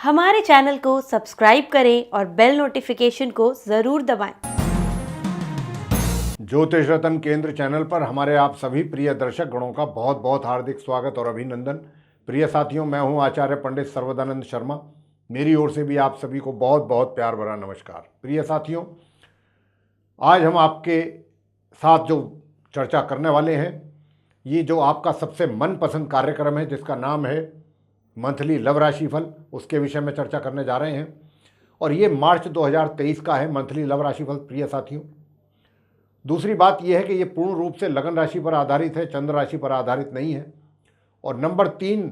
हमारे चैनल को सब्सक्राइब करें और बेल नोटिफिकेशन को ज़रूर दबाएं। ज्योतिष रत्न केंद्र चैनल पर हमारे आप सभी प्रिय दर्शक गणों का बहुत बहुत हार्दिक स्वागत और अभिनंदन। प्रिय साथियों, मैं हूं आचार्य पंडित सर्वदानंद शर्मा। मेरी ओर से भी आप सभी को बहुत बहुत प्यार भरा नमस्कार। प्रिय साथियों, आज हम आपके साथ जो चर्चा करने वाले हैं, ये जो आपका सबसे मनपसंद कार्यक्रम है जिसका नाम है मंथली लव राशिफल, उसके विषय में चर्चा करने जा रहे हैं। और ये मार्च 2023 का है मंथली लव राशिफल। प्रिय साथियों, दूसरी बात यह है कि ये पूर्ण रूप से लगन राशि पर आधारित है, चंद्र राशि पर आधारित नहीं है। और नंबर 3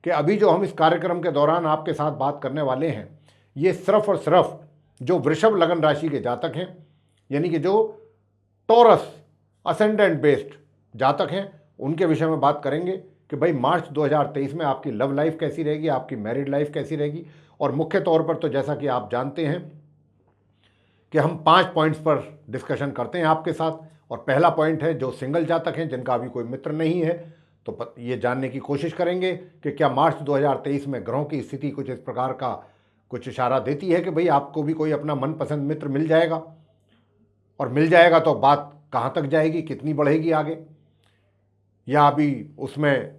कि अभी जो हम इस कार्यक्रम के दौरान आपके साथ बात करने वाले हैं, ये सिर्फ और सिर्फ जो वृषभ लगन राशि के जातक हैं, यानी कि जो टॉरस असेंडेंट बेस्ड जातक हैं, उनके विषय में बात करेंगे कि भाई मार्च 2023 में आपकी लव लाइफ कैसी रहेगी, आपकी मैरिड लाइफ कैसी रहेगी। और मुख्य तौर पर तो जैसा कि आप जानते हैं कि हम 5 पॉइंट्स पर डिस्कशन करते हैं आपके साथ। और पहला पॉइंट है जो सिंगल जातक हैं, जिनका अभी कोई मित्र नहीं है, तो ये जानने की कोशिश करेंगे कि क्या मार्च 2023 में ग्रहों की स्थिति कुछ इस प्रकार का कुछ इशारा देती है कि भाई आपको भी कोई अपना मनपसंद मित्र मिल जाएगा। और मिल जाएगा तो बात कहाँ तक जाएगी, कितनी बढ़ेगी आगे, या अभी उसमें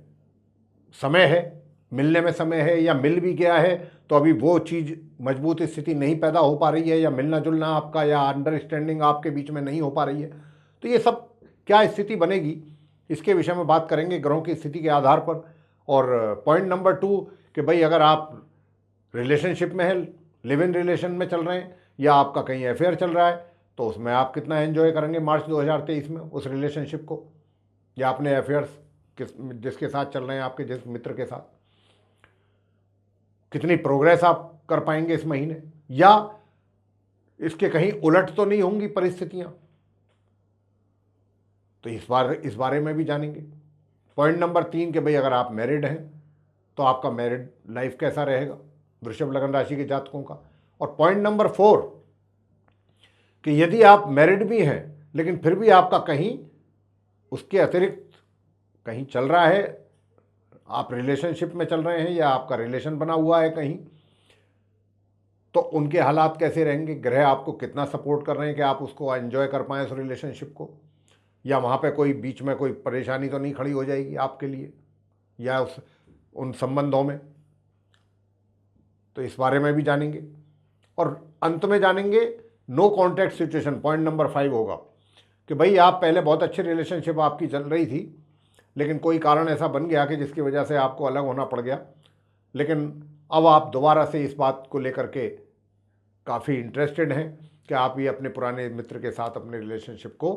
समय है, मिलने में समय है, या मिल भी गया है तो अभी वो चीज़ मजबूत स्थिति नहीं पैदा हो पा रही है, या मिलना जुलना आपका या अंडरस्टैंडिंग आपके बीच में नहीं हो पा रही है। तो ये सब क्या स्थिति बनेगी, इसके विषय में बात करेंगे ग्रहों की स्थिति के आधार पर। और पॉइंट नंबर 2 कि भाई अगर आप रिलेशनशिप में हैं, लिव इन रिलेशन में चल रहे हैं, या आपका कहीं अफेयर चल रहा है, तो उसमें आप कितना एंजॉय करेंगे मार्च 2023 में उस रिलेशनशिप को, या अपने अफेयर्स जिसके साथ चल रहे हैं, आपके जिस मित्र के साथ कितनी प्रोग्रेस आप कर पाएंगे इस महीने, या इसके कहीं उलट तो नहीं होंगी परिस्थितियां। तो इस बारे में भी जानेंगे। पॉइंट नंबर 3 कि भाई अगर आप मैरिड हैं तो आपका मैरिड लाइफ कैसा रहेगा वृषभ लगन राशि के जातकों का। और पॉइंट नंबर 4 कि यदि आप मैरिड भी हैं लेकिन फिर भी आपका कहीं उसके अतिरिक्त कहीं चल रहा है, आप रिलेशनशिप में चल रहे हैं या आपका रिलेशन बना हुआ है कहीं, तो उनके हालात कैसे रहेंगे, ग्रह आपको कितना सपोर्ट कर रहे हैं कि आप उसको एंजॉय कर पाएँ उस रिलेशनशिप को, या वहाँ पे कोई बीच में कोई परेशानी तो नहीं खड़ी हो जाएगी आपके लिए या उन संबंधों में। तो इस बारे में भी जानेंगे। और अंत में जानेंगे no contact situation. Point number 5 होगा कि भाई आप पहले बहुत अच्छी रिलेशनशिप आपकी चल रही थी, लेकिन कोई कारण ऐसा बन गया कि जिसकी वजह से आपको अलग होना पड़ गया, लेकिन अब आप दोबारा से इस बात को लेकर के काफ़ी इंटरेस्टेड हैं कि आप ये अपने पुराने मित्र के साथ अपने रिलेशनशिप को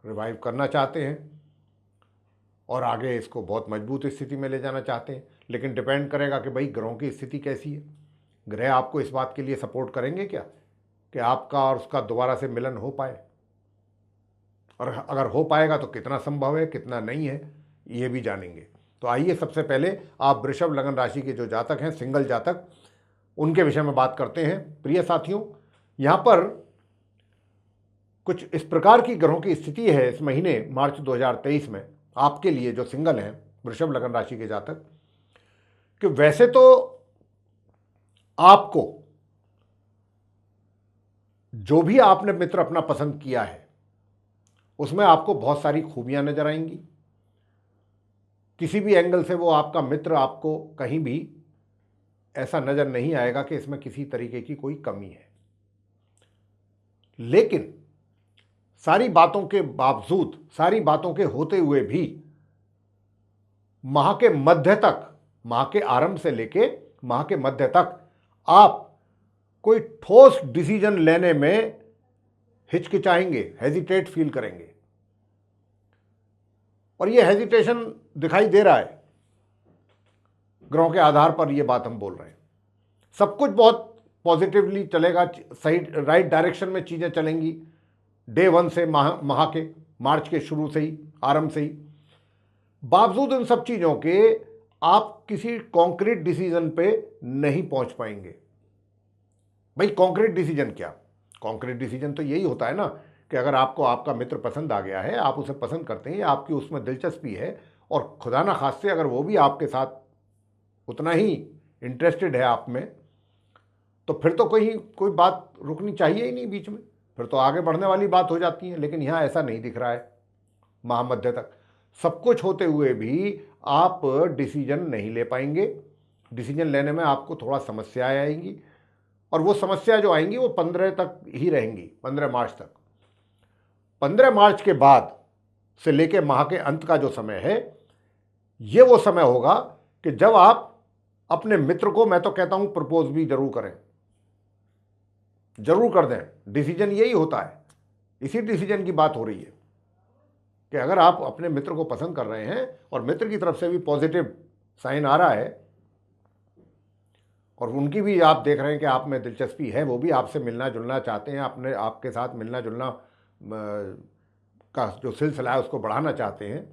रिवाइव करना चाहते हैं और आगे इसको बहुत मजबूत स्थिति में ले जाना चाहते हैं। लेकिन डिपेंड करेगा कि भाई ग्रहों की स्थिति कैसी है, ग्रह आपको इस बात के लिए सपोर्ट करेंगे क्या कि आपका और उसका दोबारा से मिलन हो पाए, और अगर हो पाएगा तो कितना संभव है, कितना नहीं है, ये भी जानेंगे। तो आइए सबसे पहले आप वृषभ लगन राशि के जो जातक हैं, सिंगल जातक, उनके विषय में बात करते हैं। प्रिय साथियों, यहाँ पर कुछ इस प्रकार की ग्रहों की स्थिति है इस महीने मार्च 2023 में आपके लिए जो सिंगल हैं वृषभ लगन राशि के जातक, कि वैसे तो आपको जो भी आपने मित्र अपना पसंद किया है उसमें आपको बहुत सारी खूबियां नजर आएंगी। किसी भी एंगल से वो आपका मित्र आपको कहीं भी ऐसा नजर नहीं आएगा कि इसमें किसी तरीके की कोई कमी है। लेकिन सारी बातों के बावजूद, सारी बातों के होते हुए भी माह के मध्य तक, माह के आरंभ से लेके माह के मध्य तक आप कोई ठोस डिसीजन लेने में हिचकिचाएंगे, हेजिटेट फील करेंगे। और ये हेजिटेशन दिखाई दे रहा है ग्रहों के आधार पर, ये बात हम बोल रहे हैं। सब कुछ बहुत पॉजिटिवली चलेगा, सही राइट डायरेक्शन में चीज़ें चलेंगी डे 1 से, माह के मार्च के शुरू से ही, आरंभ से ही। बावजूद इन सब चीज़ों के आप किसी कॉन्क्रीट डिसीजन पे नहीं पहुंच पाएंगे। भाई कॉन्क्रीट डिसीजन क्या, कॉन्क्रीट डिसीजन तो यही होता है ना कि अगर आपको आपका मित्र पसंद आ गया है, आप उसे पसंद करते हैं, आपकी उसमें दिलचस्पी है, और खुदा ना खास्ते अगर वो भी आपके साथ उतना ही इंटरेस्टेड है आप में, तो फिर तो कोई बात रुकनी चाहिए ही नहीं बीच में, फिर तो आगे बढ़ने वाली बात हो जाती है। लेकिन यहाँ ऐसा नहीं दिख रहा है। महामध्य तक सब कुछ होते हुए भी आप डिसीजन नहीं ले पाएंगे। डिसीजन लेने में आपको थोड़ा समस्याएं आएंगी, और वो समस्या जो आएंगी वो 15 तक ही रहेंगी, 15 मार्च तक। 15 मार्च के बाद से लेके माह के अंत का जो समय है, ये वो समय होगा कि जब आप अपने मित्र को, मैं तो कहता हूं, प्रपोज भी जरूर करें, जरूर कर दें। डिसीजन यही होता है, इसी डिसीजन की बात हो रही है कि अगर आप अपने मित्र को पसंद कर रहे हैं और मित्र की तरफ से भी पॉजिटिव साइन आ रहा है और उनकी भी आप देख रहे हैं कि आप में दिलचस्पी है, वो भी आपसे मिलना जुलना चाहते हैं, आपके साथ मिलना जुलना का जो सिलसिला है उसको बढ़ाना चाहते हैं,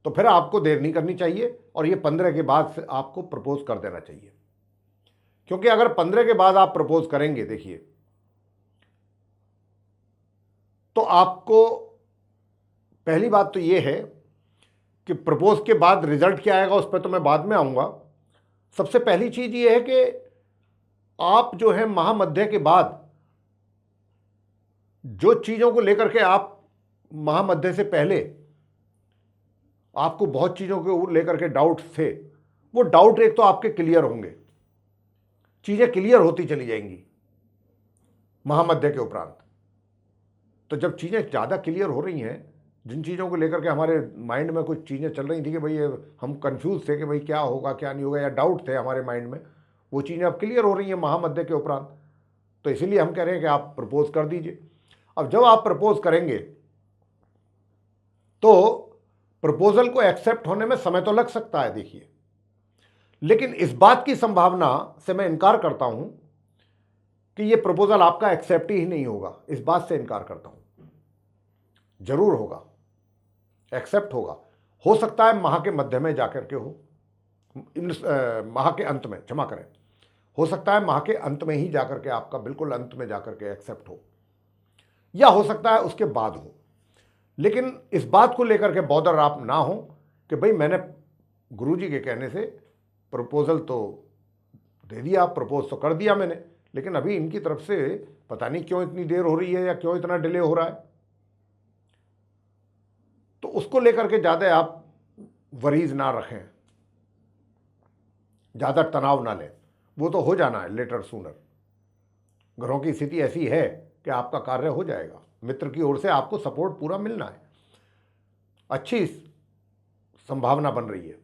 तो फिर आपको देर नहीं करनी चाहिए और ये 15 के बाद से आपको प्रपोज कर देना चाहिए। क्योंकि अगर 15 के बाद आप प्रपोज करेंगे, देखिए, तो आपको पहली बात तो ये है कि प्रपोज के बाद रिजल्ट क्या आएगा उस पर तो मैं बाद में आऊंगा। सबसे पहली चीज ये है कि आप जो है महामध्य के बाद जो चीजों को लेकर के आप महामध्य से पहले आपको बहुत चीजों को लेकर के डाउट थे, वो डाउट एक तो आपके क्लियर होंगे, चीजें क्लियर होती चली जाएंगी महामध्य के उपरांत। तो जब चीजें ज्यादा क्लियर हो रही हैं, जिन चीज़ों को लेकर के हमारे माइंड में कुछ चीज़ें चल रही थी कि भाई हम कंफ्यूज थे कि भाई क्या होगा क्या नहीं होगा, या डाउट थे हमारे माइंड में, वो चीज़ें अब क्लियर हो रही हैं महामध्य के उपरांत। तो इसीलिए हम कह रहे हैं कि आप प्रपोज कर दीजिए। अब जब आप प्रपोज करेंगे तो प्रपोजल को एक्सेप्ट होने में समय तो लग सकता है, देखिए, लेकिन इस बात की संभावना से मैं इनकार करता हूं कि ये प्रपोजल आपका एक्सेप्ट ही नहीं होगा। इस बात से इनकार करता हूं, जरूर होगा, एक्सेप्ट होगा। हो सकता है माह के मध्य में जाकर के हो, माह के अंत में, क्षमा करें, हो सकता है माह के अंत में ही जाकर के आपका बिल्कुल अंत में जाकर के एक्सेप्ट हो, या हो सकता है उसके बाद हो। लेकिन इस बात को लेकर के बॉदर आप ना हो कि भाई मैंने गुरुजी के कहने से प्रपोजल तो दे दिया, प्रपोज तो कर दिया मैंने, लेकिन अभी इनकी तरफ से पता नहीं क्यों इतनी देर हो रही है या क्यों इतना डिले हो रहा है। तो उसको लेकर के ज़्यादा आप वरीज ना रखें, ज़्यादा तनाव ना लें, वो तो हो जाना है लेटर सूनर। ग्रहों की स्थिति ऐसी है कि आपका कार्य हो जाएगा, मित्र की ओर से आपको सपोर्ट पूरा मिलना है, अच्छी संभावना बन रही है,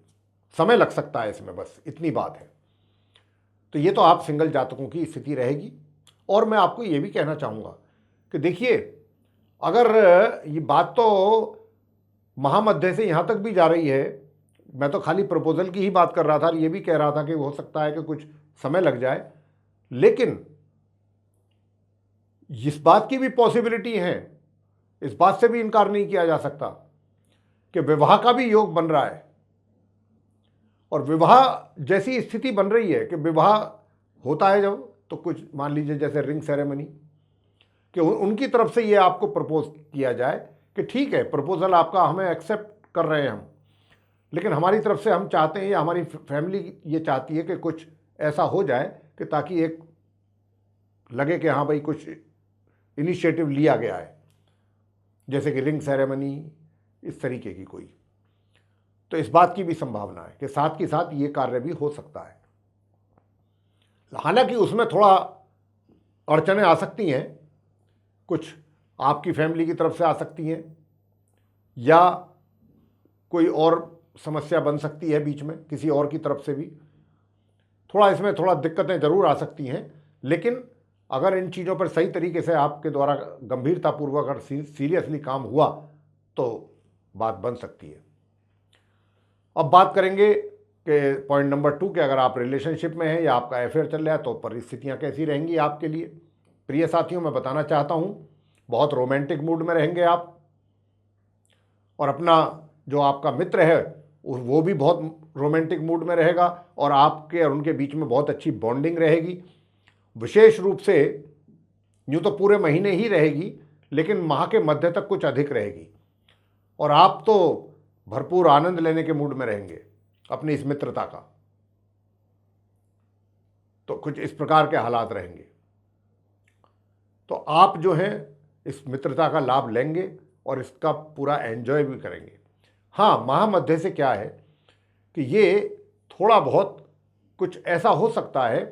समय लग सकता है इसमें, बस इतनी बात है। तो ये तो आप सिंगल जातकों की स्थिति रहेगी। और मैं आपको ये भी कहना चाहूँगा कि देखिए, अगर ये बात तो महामध्य से यहाँ तक भी जा रही है, मैं तो खाली प्रपोजल की ही बात कर रहा था, ये भी कह रहा था कि हो सकता है कि कुछ समय लग जाए, लेकिन इस बात की भी पॉसिबिलिटी है, इस बात से भी इनकार नहीं किया जा सकता कि विवाह का भी योग बन रहा है। और विवाह जैसी स्थिति बन रही है कि विवाह होता है जब, तो कुछ मान लीजिए जैसे रिंग सेरेमनी, कि उनकी तरफ से ये आपको प्रपोज किया जाए कि ठीक है, प्रपोजल आपका हमें एक्सेप्ट कर रहे हैं हम, लेकिन हमारी तरफ से हम चाहते हैं, या हमारी फैमिली ये चाहती है कि कुछ ऐसा हो जाए कि ताकि एक लगे कि हाँ भाई कुछ इनिशिएटिव लिया गया है, जैसे कि रिंग सेरेमनी, इस तरीके की कोई। तो इस बात की भी संभावना है कि साथ के साथ ये कार्य भी हो सकता है। हालांकि उसमें थोड़ा अड़चनें आ सकती हैं, कुछ आपकी फैमिली की तरफ से आ सकती हैं, या कोई और समस्या बन सकती है बीच में किसी और की तरफ से भी, थोड़ा इसमें थोड़ा दिक्कतें ज़रूर आ सकती हैं। लेकिन अगर इन चीज़ों पर सही तरीके से आपके द्वारा गंभीरतापूर्वक अगर सीरियसली काम हुआ तो बात बन सकती है। अब बात करेंगे कि पॉइंट नंबर 2 कि अगर आप रिलेशनशिप में हैं या आपका अफेयर चल रहा है तो परिस्थितियां कैसी रहेंगी आपके लिए। प्रिय साथियों, मैं बताना चाहता हूं, बहुत रोमांटिक मूड में रहेंगे आप, और अपना जो आपका मित्र है वो भी बहुत रोमांटिक मूड में रहेगा, और आपके और उनके बीच में बहुत अच्छी बॉन्डिंग रहेगी। विशेष रूप से यूँ तो पूरे महीने ही रहेगी, लेकिन माह के मध्य तक कुछ अधिक रहेगी, और आप तो भरपूर आनंद लेने के मूड में रहेंगे अपनी इस मित्रता का। कुछ इस प्रकार के हालात रहेंगे। तो आप जो हैं इस मित्रता का लाभ लेंगे और इसका पूरा एंजॉय भी करेंगे। हाँ, महामध्य से क्या है कि ये थोड़ा बहुत कुछ ऐसा हो सकता है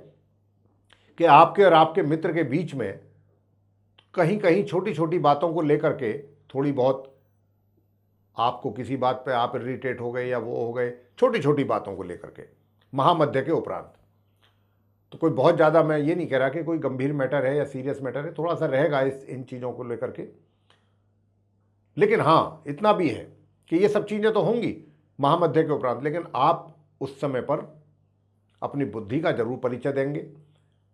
कि आपके और आपके मित्र के बीच में कहीं कहीं छोटी छोटी बातों को लेकर के थोड़ी बहुत आपको किसी बात पे आप इरिटेट हो गए या वो हो गए, छोटी छोटी बातों को लेकर के महामध्य के उपरांत। तो कोई बहुत ज़्यादा, मैं ये नहीं कह रहा कि कोई गंभीर मैटर है या सीरियस मैटर है, थोड़ा सा रहेगा इन चीज़ों को लेकर के। लेकिन हाँ, इतना भी है कि ये सब चीज़ें तो होंगी महामध्य के उपरांत, लेकिन आप उस समय पर अपनी बुद्धि का जरूर परिचय देंगे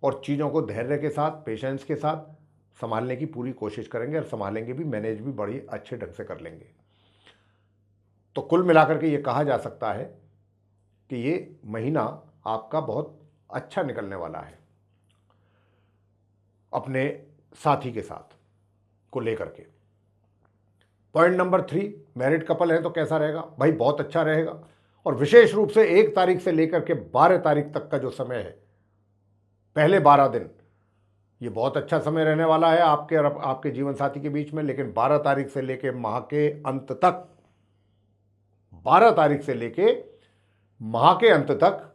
और चीज़ों को धैर्य के साथ, पेशेंस के साथ संभालने की पूरी कोशिश करेंगे और संभालेंगे भी, मैनेज भी बड़ी अच्छे ढंग से कर लेंगे। तो कुल मिलाकर के ये कहा जा सकता है कि ये महीना आपका बहुत अच्छा निकलने वाला है अपने साथी के साथ को लेकर के। पॉइंट नंबर 3, मैरिड कपल है तो कैसा रहेगा भाई? बहुत अच्छा रहेगा। और विशेष रूप से 1 तारीख से लेकर के 12 तारीख तक का जो समय है, पहले 12 दिन, ये बहुत अच्छा समय रहने वाला है आपके और आपके जीवन साथी के बीच में। लेकिन 12 तारीख से लेके माह के अंत तक, 12 तारीख से लेके माह के अंत तक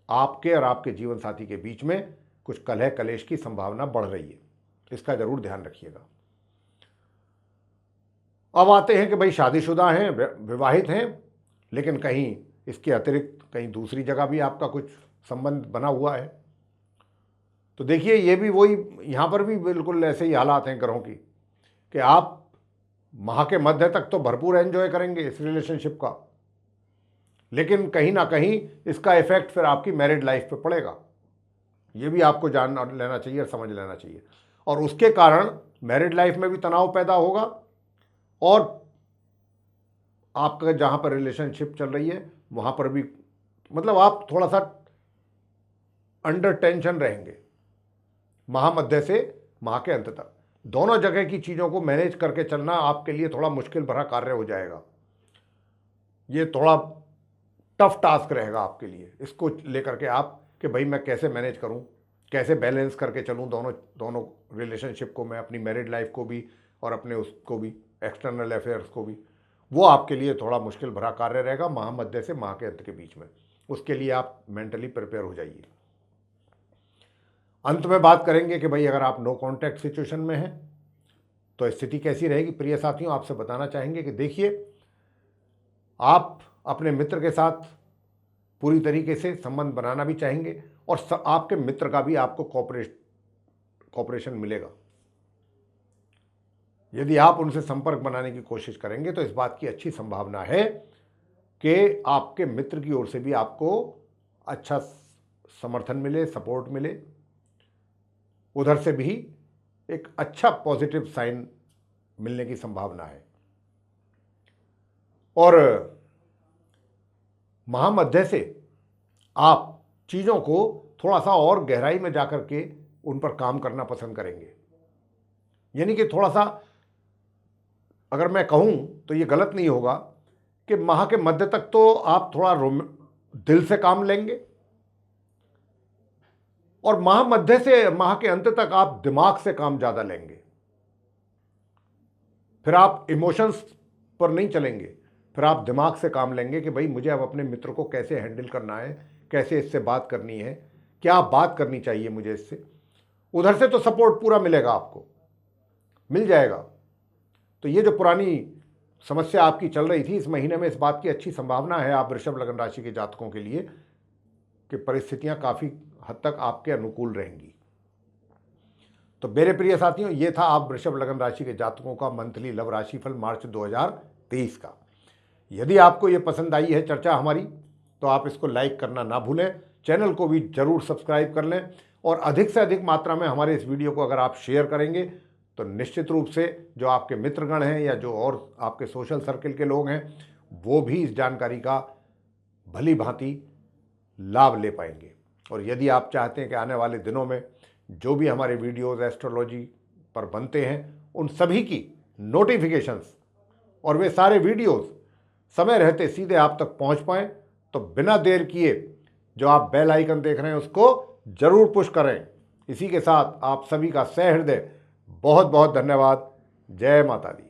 आपके और आपके जीवन साथी के बीच में कुछ कलह कलेश की संभावना बढ़ रही है, इसका जरूर ध्यान रखिएगा। अब आते हैं कि भाई शादीशुदा हैं, विवाहित हैं, लेकिन कहीं इसके अतिरिक्त कहीं दूसरी जगह भी आपका कुछ संबंध बना हुआ है। तो देखिए, ये भी वही, यहाँ पर भी बिल्कुल ऐसे ही हालात हैं ग्रहों की कि आप माह के मध्य तक तो भरपूर एंजॉय करेंगे इस रिलेशनशिप का, लेकिन कहीं ना कहीं इसका इफेक्ट फिर आपकी मैरिड लाइफ पे पड़ेगा। ये भी आपको जान लेना चाहिए और समझ लेना चाहिए। और उसके कारण मैरिड लाइफ में भी तनाव पैदा होगा और आपका जहाँ पर रिलेशनशिप चल रही है वहाँ पर भी, मतलब आप थोड़ा सा अंडर टेंशन रहेंगे महामध्य से माह के अंत तक। दोनों जगह की चीज़ों को मैनेज करके चलना आपके लिए थोड़ा मुश्किल भरा कार्य हो जाएगा। ये थोड़ा टफ टास्क रहेगा आपके लिए, इसको लेकर के आप कि भाई मैं कैसे मैनेज करूं, कैसे बैलेंस करके चलूं दोनों रिलेशनशिप को, मैं अपनी मैरिड लाइफ को भी और अपने उसको भी, एक्सटर्नल अफेयर्स को भी। वो आपके लिए थोड़ा मुश्किल भरा कार्य रहेगा महामध्य से माह के अंत के बीच में। उसके लिए आप मेंटली प्रिपेयर हो जाइए। अंत में बात करेंगे कि भाई अगर आप नो कॉन्टैक्ट सिचुएशन में हैं तो स्थिति कैसी रहेगी। प्रिय साथियों, आपसे बताना चाहेंगे कि देखिए, आप अपने मित्र के साथ पूरी तरीके से संबंध बनाना भी चाहेंगे और आपके मित्र का भी आपको कॉपरेशन मिलेगा। यदि आप उनसे संपर्क बनाने की कोशिश करेंगे तो इस बात की अच्छी संभावना है कि आपके मित्र की ओर से भी आपको अच्छा समर्थन मिले, सपोर्ट मिले। उधर से भी एक अच्छा पॉजिटिव साइन मिलने की संभावना है। और महामध्य से आप चीज़ों को थोड़ा सा और गहराई में जाकर के उन पर काम करना पसंद करेंगे। यानी कि थोड़ा सा, अगर मैं कहूँ तो ये गलत नहीं होगा कि माह के मध्य तक तो आप थोड़ा दिल से काम लेंगे और माह मध्य से माह के अंत तक आप दिमाग से काम ज़्यादा लेंगे। फिर आप इमोशंस पर नहीं चलेंगे, फिर आप दिमाग से काम लेंगे कि भाई मुझे अब अपने मित्र को कैसे हैंडल करना है, कैसे इससे बात करनी है, क्या बात करनी चाहिए मुझे इससे। उधर से तो सपोर्ट पूरा मिलेगा, आपको मिल जाएगा। तो ये जो पुरानी समस्या आपकी चल रही थी, इस महीने में इस बात की अच्छी संभावना है आप वृषभ लग्न राशि के जातकों के लिए कि परिस्थितियां काफ़ी हद तक आपके अनुकूल रहेंगी। तो मेरे प्रिय साथियों, ये था आप वृषभ लग्न राशि के जातकों का मंथली लव राशिफल मार्च 2023 का। यदि आपको ये पसंद आई है चर्चा हमारी, तो आप इसको लाइक करना ना भूलें, चैनल को भी जरूर सब्सक्राइब कर लें और अधिक से अधिक मात्रा में हमारे इस वीडियो को अगर आप शेयर करेंगे तो निश्चित रूप से जो आपके मित्रगण हैं या जो और आपके सोशल सर्किल के लोग हैं वो भी इस जानकारी का भली भांति लाभ ले पाएंगे। और यदि आप चाहते हैं कि आने वाले दिनों में जो भी हमारे वीडियोज़ एस्ट्रोलॉजी पर बनते हैं उन सभी की नोटिफिकेशंस और वे सारे वीडियोज़ समय रहते सीधे आप तक पहुंच पाएँ, तो बिना देर किए जो आप बेल आइकन देख रहे हैं उसको जरूर पुश करें। इसी के साथ आप सभी का सहृदय बहुत बहुत धन्यवाद। जय माता दी।